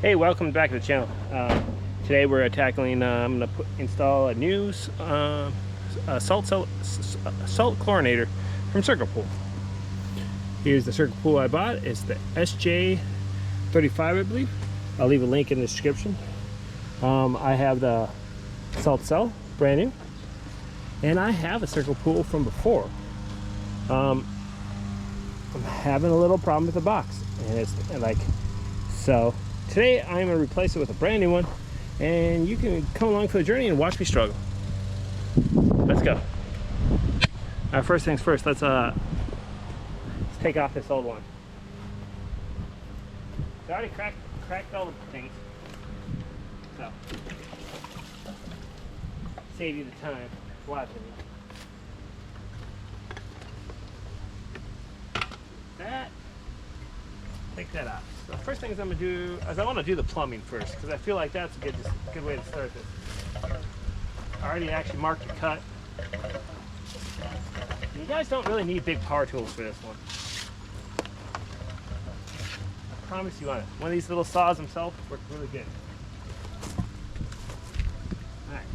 Hey, welcome back to the channel. Today we're tackling, I'm going to install a new salt chlorinator from Circupool. Here's the Circupool I bought. It's the SJ35, I believe. I'll leave a link in the description. I have the salt cell, brand new. And I have a Circupool from before. I'm having a little problem with the box. And it's like, so today I'm going to replace it with a brand new one, and you can come along for the journey and watch me struggle. Let's go. First things first, let's take off this old one. I already cracked all the things, so save you the time watching me. Take that out. So the first things I'm going to do is I want to do the plumbing first, because I feel like that's a good way to start this. I already actually marked the cut. You guys don't really need big power tools for this one. I promise you, one of these little saws themselves work really good. All right.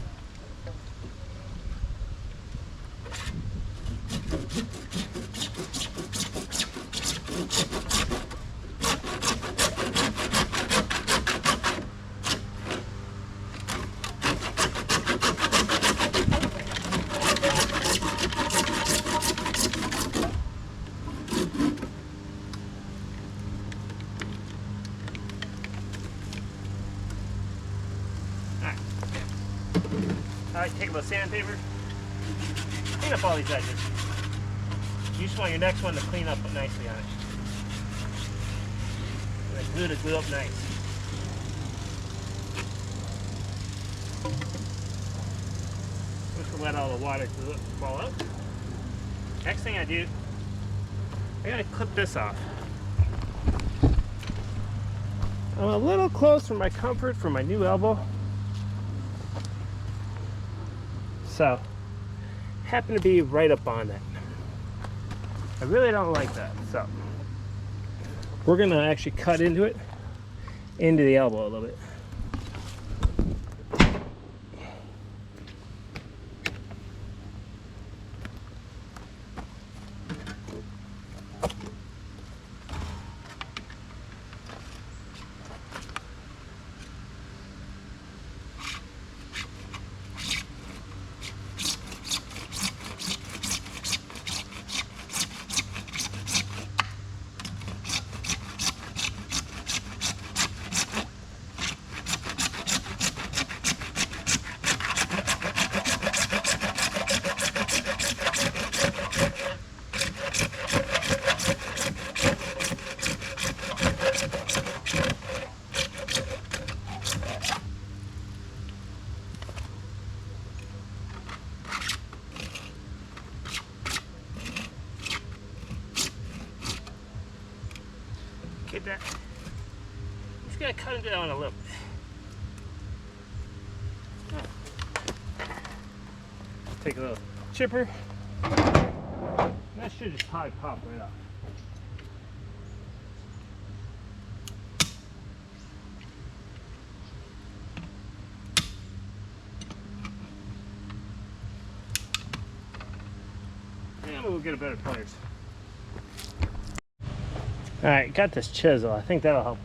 Alright, take a little sandpaper, clean up all these edges. You just want your next one to clean up nicely on it. And glue to glue up nice. Just to let all the water fall out. Next thing I do, I gotta clip this off. I'm a little close for my comfort for my new elbow. So, happen to be right up on that. I really don't like that. So, we're going to actually cut into it, into the elbow a little bit. Get that. I'm just gonna cut it down a little bit. Take a little chipper. That should just probably pop right off. And we'll get a better pliers. Alright, got this chisel. I think that'll help.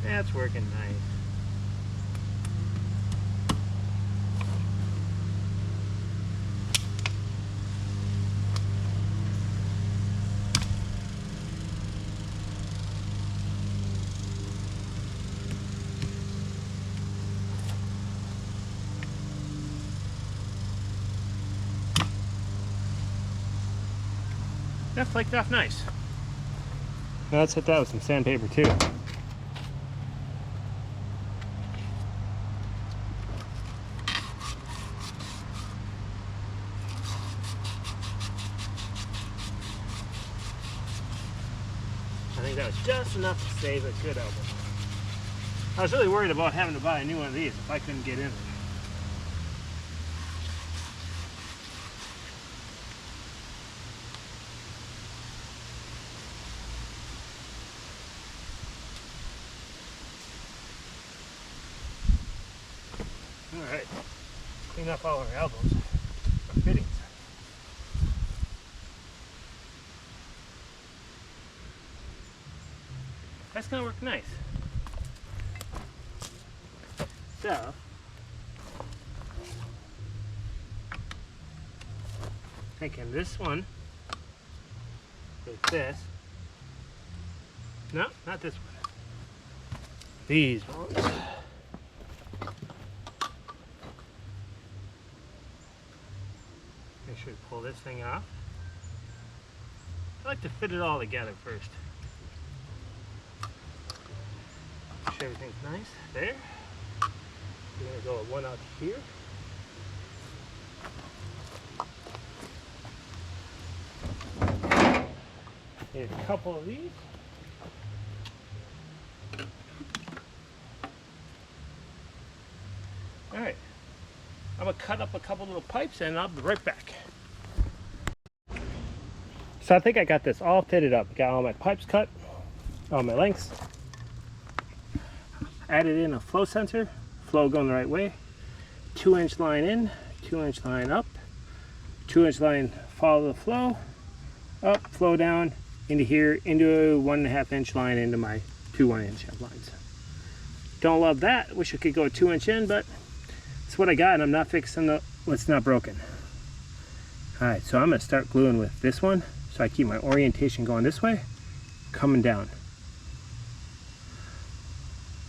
That's working nice. That flaked off nice. Now let's hit that with some sandpaper too. I think that was just enough to save a good elbow. I was really worried about having to buy a new one of these if I couldn't get in it. Alright, clean up all our elbows, our fittings. That's gonna work nice. So, thinking this one is this. No, not this one. These ones. Make sure to pull this thing off. I like to fit it all together first. Make sure everything's nice. There. We're going to go with one out here. Need a couple of these. Alright. I'm going to cut up a couple little pipes and I'll be right back. So I think I got this all fitted up. Got all my pipes cut, all my lengths. Added in a flow sensor, flow going the right way. 2-inch line in, 2-inch line up, 2-inch line follow the flow, up, flow down, into here, into a 1.5-inch line into my 2 1-inch lines. Don't love that. Wish I could go a 2-inch in, but it's what I got, and I'm not fixing what's not broken. Alright, so I'm going to start gluing with this one, so I keep my orientation going this way, coming down.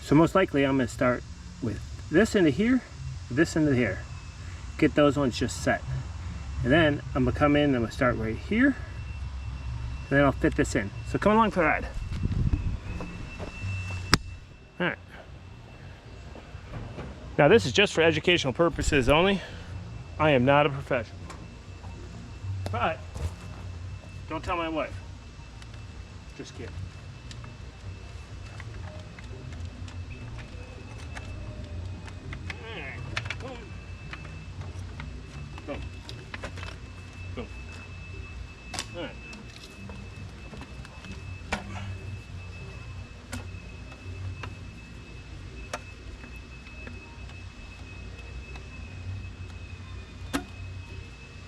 So most likely I'm going to start with this into here, this into here. Get those ones just set. And then I'm going to come in and I'm going to start right here. And then I'll fit this in. So come along for the ride. Alright. Now this is just for educational purposes only. I am not a professional. But don't tell my wife. Just kidding. Boom. Boom. All right.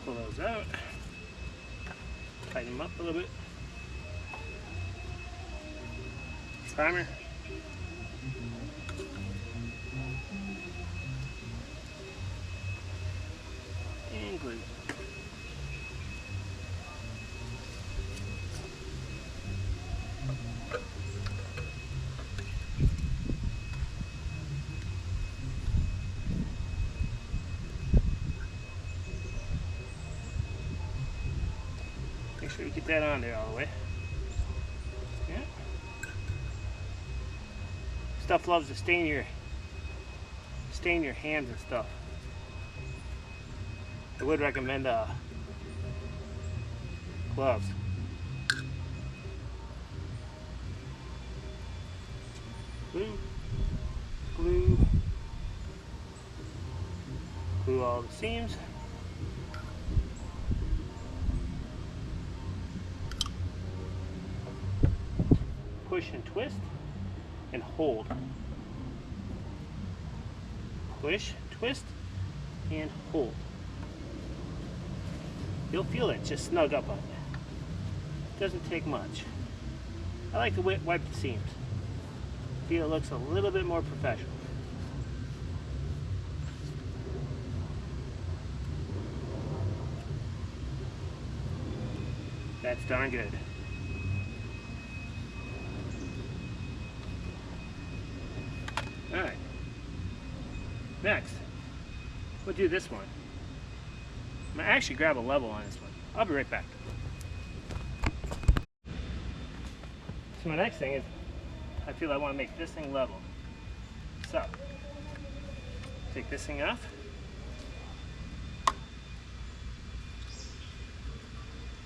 Pull those out. Tighten them up a little bit. Primer. And glue. Make sure you get that on there all the way. Yeah. Stuff loves to stain your hands and stuff. I would recommend gloves. Glue, glue, glue all the seams. Push and twist and hold. Push, twist, and hold. You'll feel it just snug up on you. Doesn't take much. I like to wipe the seams. Feel it looks a little bit more professional. That's darn good. Alright. Next, we'll do this one. I'm going to actually grab a level on this one. I'll be right back. So my next thing is, I feel I want to make this thing level. So, take this thing off.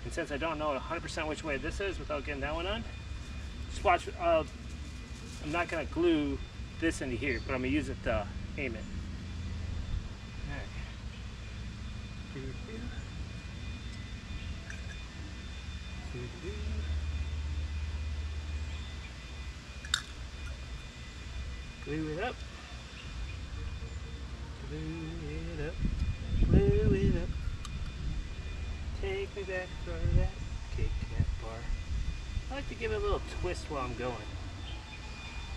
And since I don't know 100% which way this is without getting that one on, just watch, I'm not going to glue this into here, but I'm gonna use it to aim it. Alright. Glue it up. Glue it up. Glue it up. Take me back for that Kit Kat bar. I like to give it a little twist while I'm going.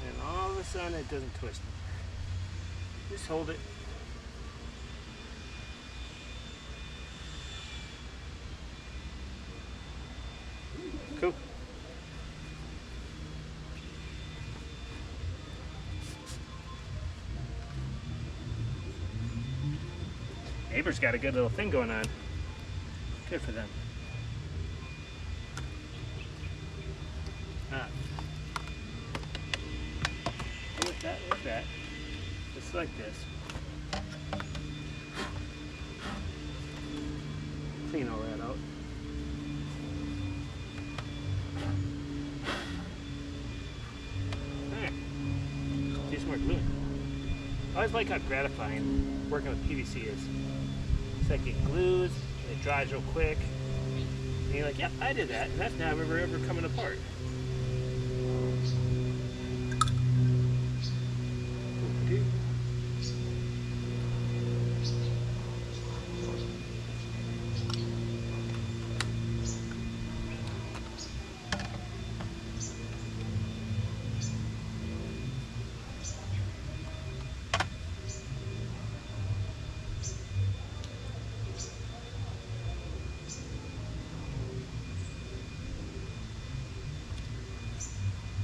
And all of a sudden it doesn't twist. Just hold it. Cool. Neighbor's got a good little thing going on. Good for them. Ah. With that, just like this. Clean all that out. Alright. Do some more gluing. I always like how gratifying working with PVC is. It's like it glues, and it dries real quick. And you're like, yep, I did that, and that's never ever coming apart.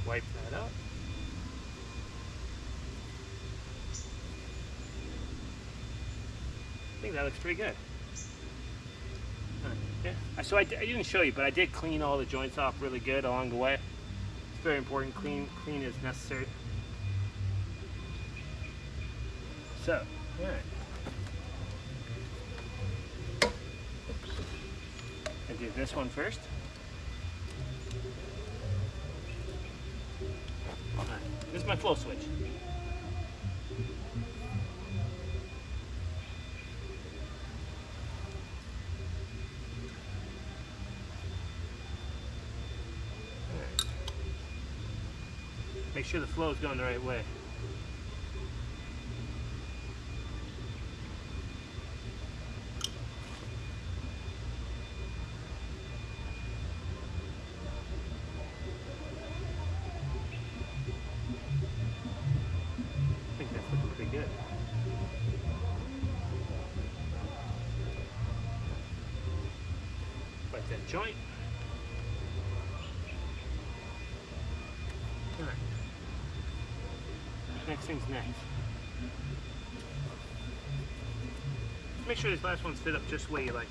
Wipe that up. I think that looks pretty good. Yeah. So I didn't show you, but I did clean all the joints off really good along the way. It's very important. Clean is necessary. So, all right. I do this one first. Alright, this is my flow switch. Alright. Make sure the flow is going the right way. That joint. All right. Next thing's next. Make sure these last ones fit up just the way you like.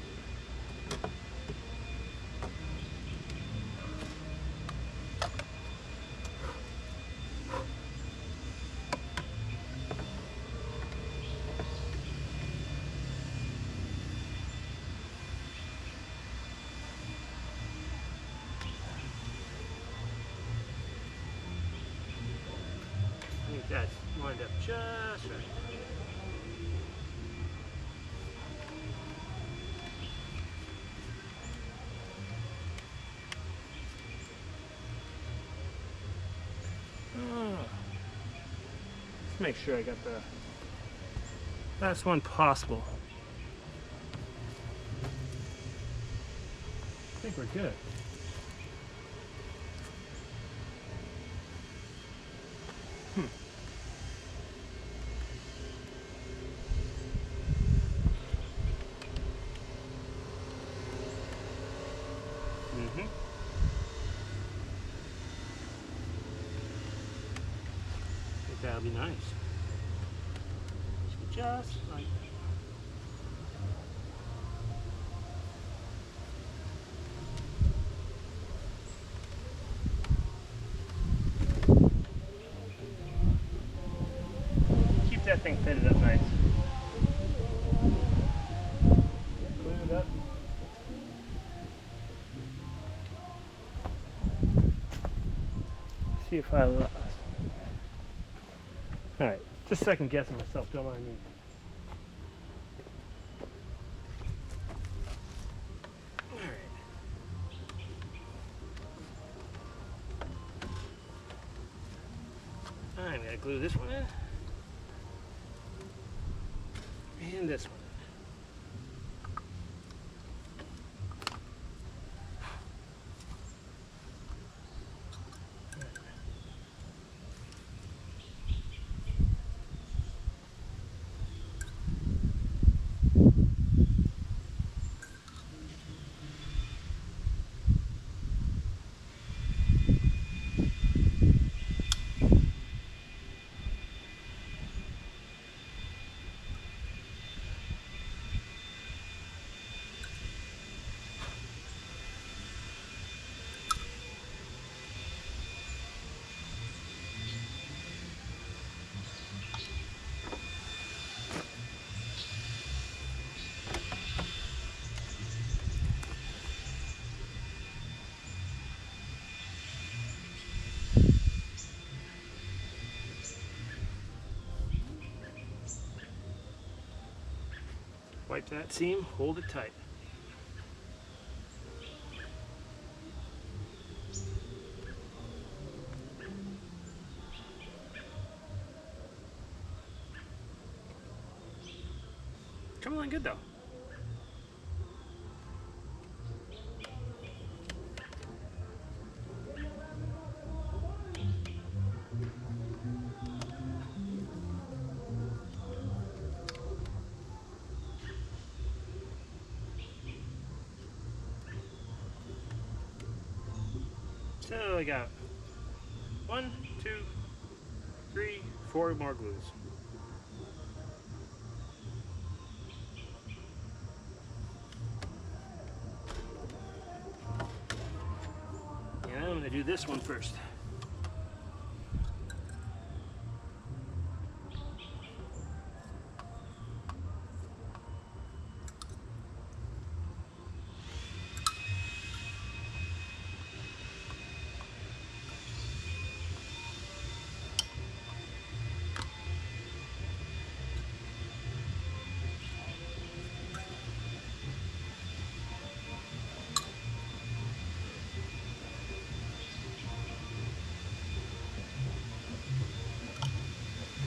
That's lined up just right. Let's make sure I got the last one possible. I think we're good. I think that'll be nice. Just like that. Keep that thing fitted up nice. Glue it up. See if I lost. Just second guessing myself, don't mind me. I'm gonna glue this one in, and this one. Wipe that seam, hold it tight. Coming along good though. So I got 1, 2, 3, 4 more glues. And I'm going to do this one first.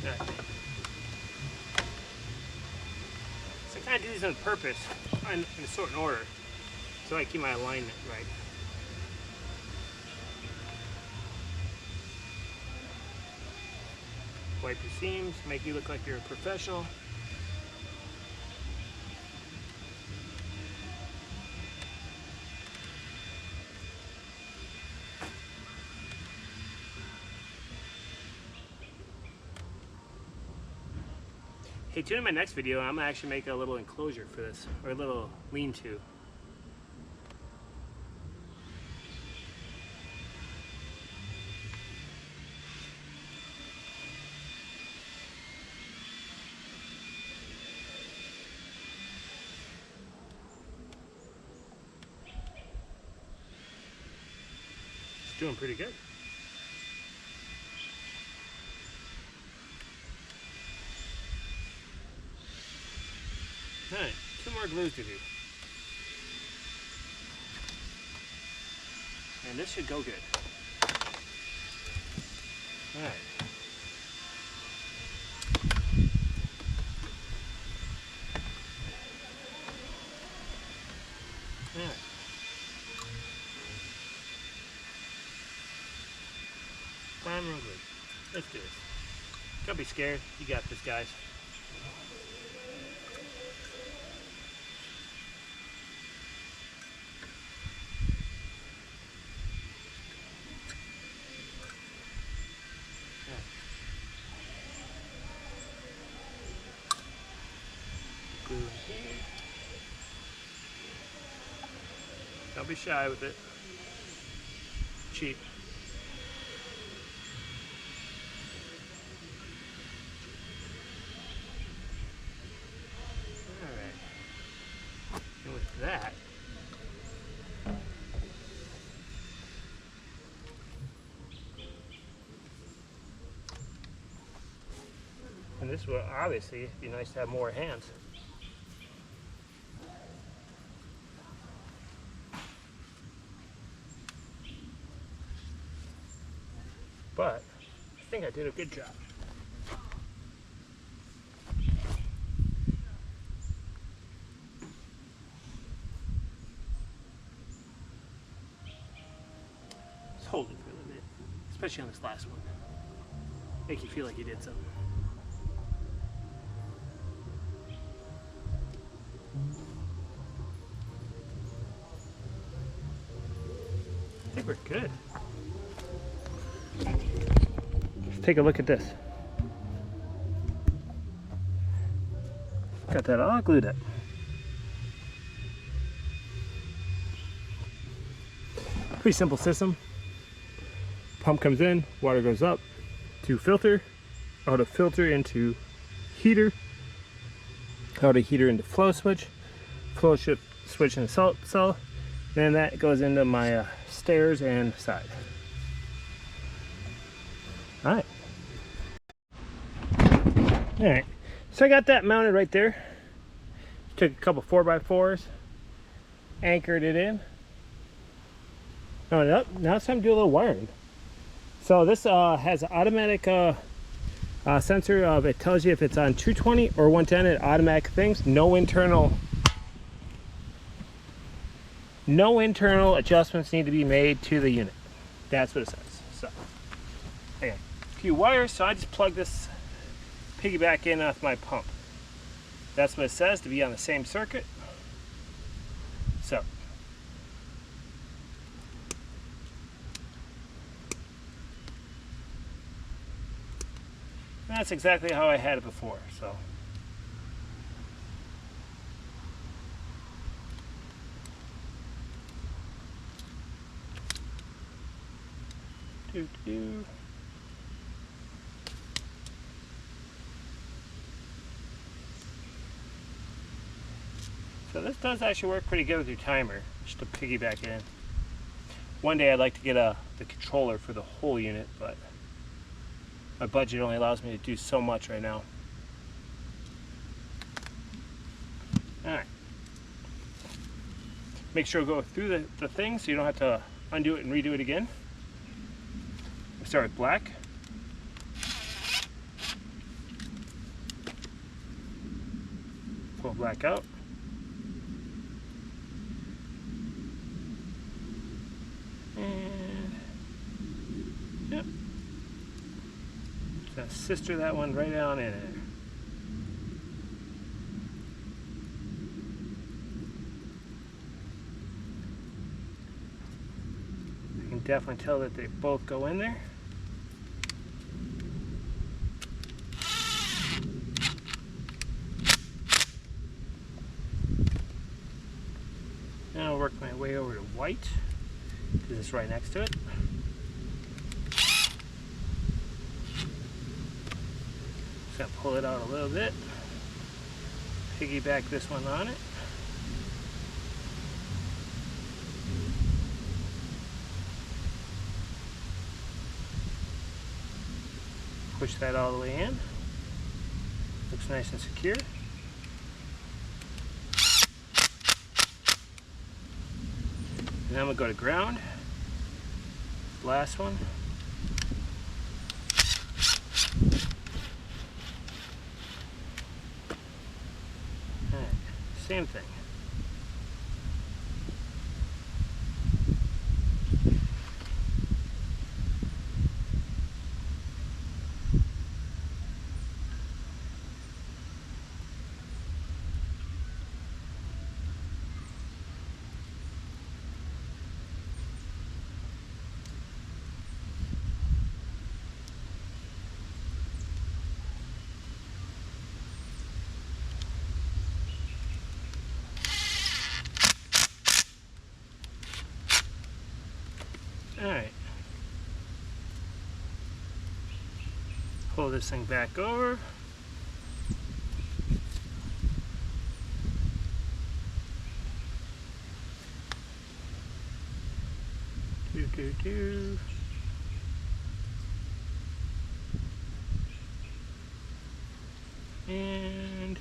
Right. So I kind of do these on purpose, in a certain order, so I keep my alignment right. Wipe your seams, make you look like you're a professional. Hey, tune in my next video and I'm gonna actually make a little enclosure for this, or a little lean-to. It's doing pretty good. Alright, 2 more glues to do. And this should go good. Alright. Alright. Prime real good. Let's do this. Don't be scared. You got this, guys. Glue in here. Don't be shy with it. Cheap. Alright. And with that, And this would obviously be nice to have more hands. But I think I did a good job. Just hold it for a little bit, especially on this last one. Make you feel like you did something. I think we're good. Let's take a look at this. Got that all glued up. Pretty simple system. Pump comes in, water goes up to filter, out of filter into heater, out of heater into flow switch switch into salt cell, then that goes into my stairs and side. Alright. Alright, so I got that mounted right there. Took a couple 4x4s, anchored it in. Now it's time to do a little wiring. So this has an automatic sensor of, it tells you if it's on 220 or 110, it automatic things. No internal adjustments need to be made to the unit. That's what it says. So, okay, a few wires. So I just plug this piggyback in off my pump. That's what it says to be on the same circuit. So. That's exactly how I had it before, so. So this does actually work pretty good with your timer, just to piggyback in. One day I'd like to get the controller for the whole unit, but my budget only allows me to do so much right now. Alright. Make sure to go through the thing so you don't have to undo it and redo it again. We start with black. Pull black out. And yep. Just sister that one right down in there. I can definitely tell that they both go in there. Now I'll work my way over to white, because it's right next to it. Just gonna pull it out a little bit, piggyback this one on it. Push that all the way in. Looks nice and secure. And then I'm going to go to ground. Last one. Alright, same thing. Alright. Pull this thing back over. Do. And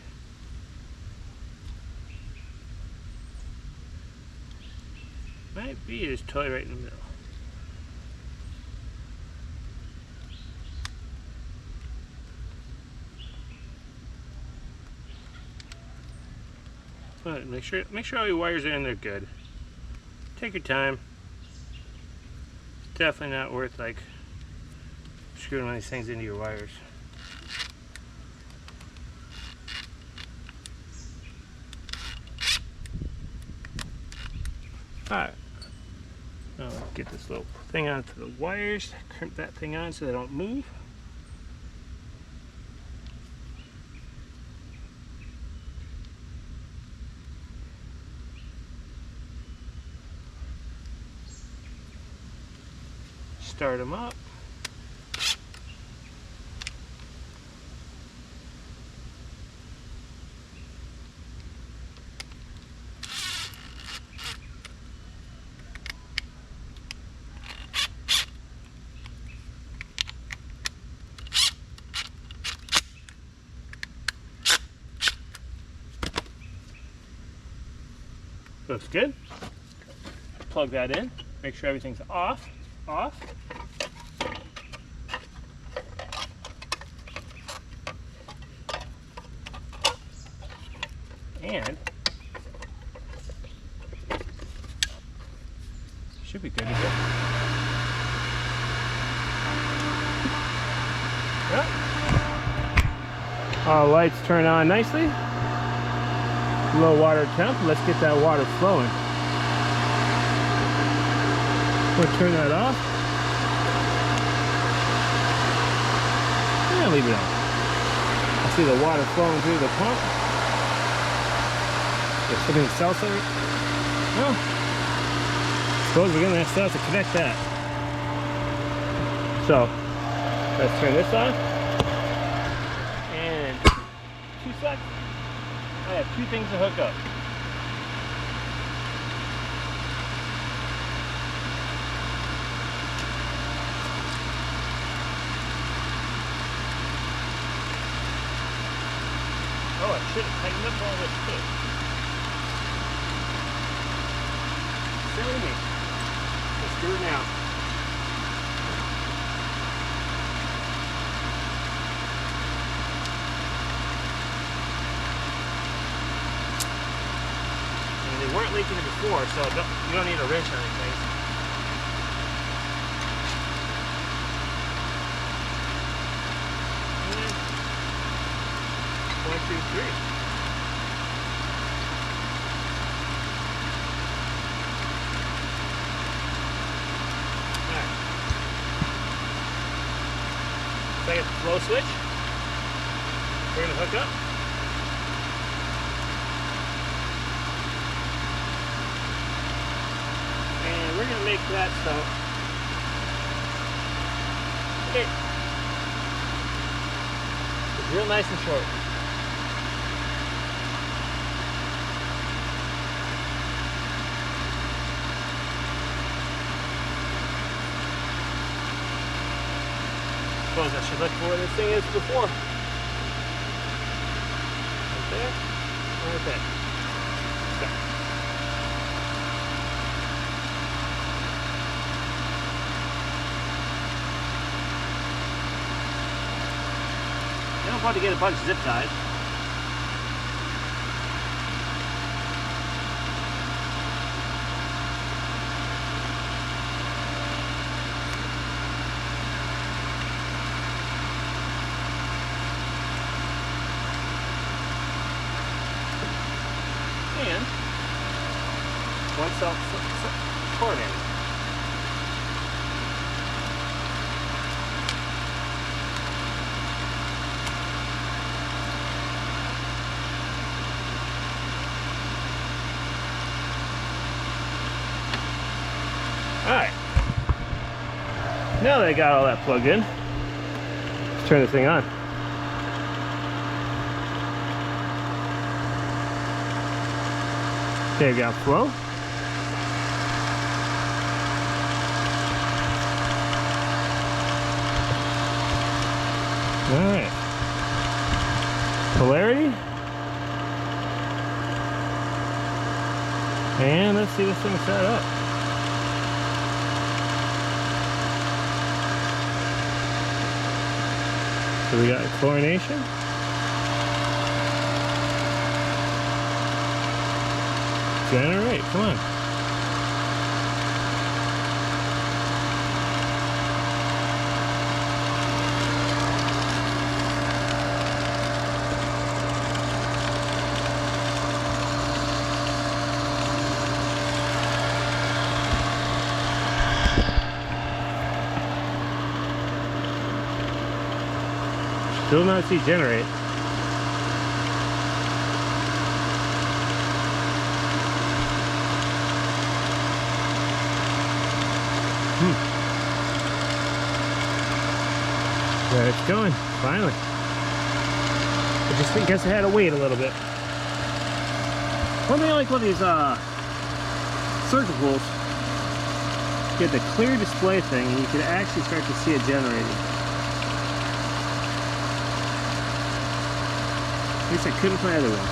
might be his toy right in the middle. But make sure all your wires are in there good. Take your time. It's definitely not worth like screwing one of these things into your wires. Alright. Now get this little thing onto the wires, crimp that thing on so they don't move. Start them up. Looks good. Plug that in. Make sure everything's off. And should be good to go. Yep. All lights turn on nicely. Low water temp. Let's get that water flowing. We'll turn that off. And leave it on. I see the water flowing through the pump. There's something salsa. Well, I suppose we're gonna have to connect that. So let's turn this on. And 2 seconds. I have 2 things to hook up. Oh, I should have tightened up all this too. Silly me. Let's do it now. And they weren't leaking it before, so you don't need a wrench or anything. And 1, 2, 3. So I got the flow switch. We're going to hook up. And we're going to make that so. Okay. It's real nice and short. I suppose I should look for where this thing is before. Right there. Right there. Let's go. Now I'm about to get a bunch of zip ties. And one chlorinator. Alright. Now that I got all that plugged in, let's turn this thing on. There you go, flow. Alright. Polarity. And let's see this thing start up. So we got chlorination. Generate, come on. Still not see generate. There it's going, finally. I just guess I had to wait a little bit. One thing I like about these Circupools, you get the clear display thing and you can actually start to see it generating. At least I couldn't find the other one.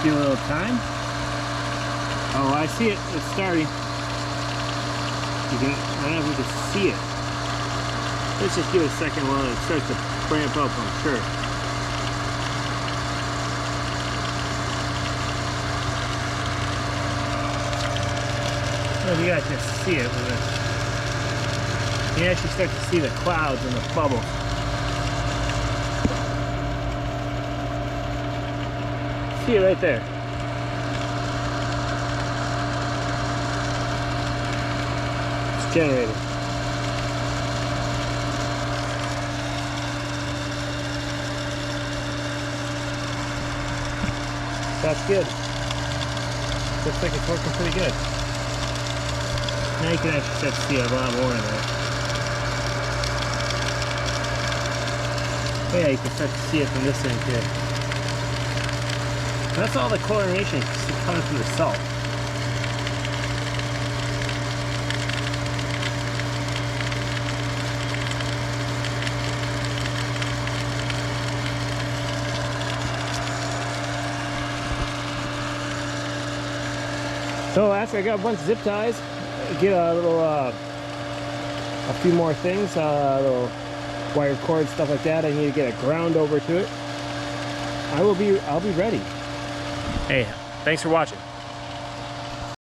Give it a little time. Oh, I see it. It's starting. You can, I don't know if you can see it. Let's just give it a second while it starts to ramp up, I'm sure. I don't know if you guys can see it with this. You actually start to see the clouds and the bubble. See it right there. It's generating. That's good. Looks like it's working pretty good. Now you can actually start to see a lot more in there. Yeah, you can start to see it from this end too. That's all the chlorination coming from the salt. So after I got a bunch of zip ties, get a little, a few more things, little wire cord, stuff like that. I need to get a ground over to it. I'll be ready. Hey, thanks for watching.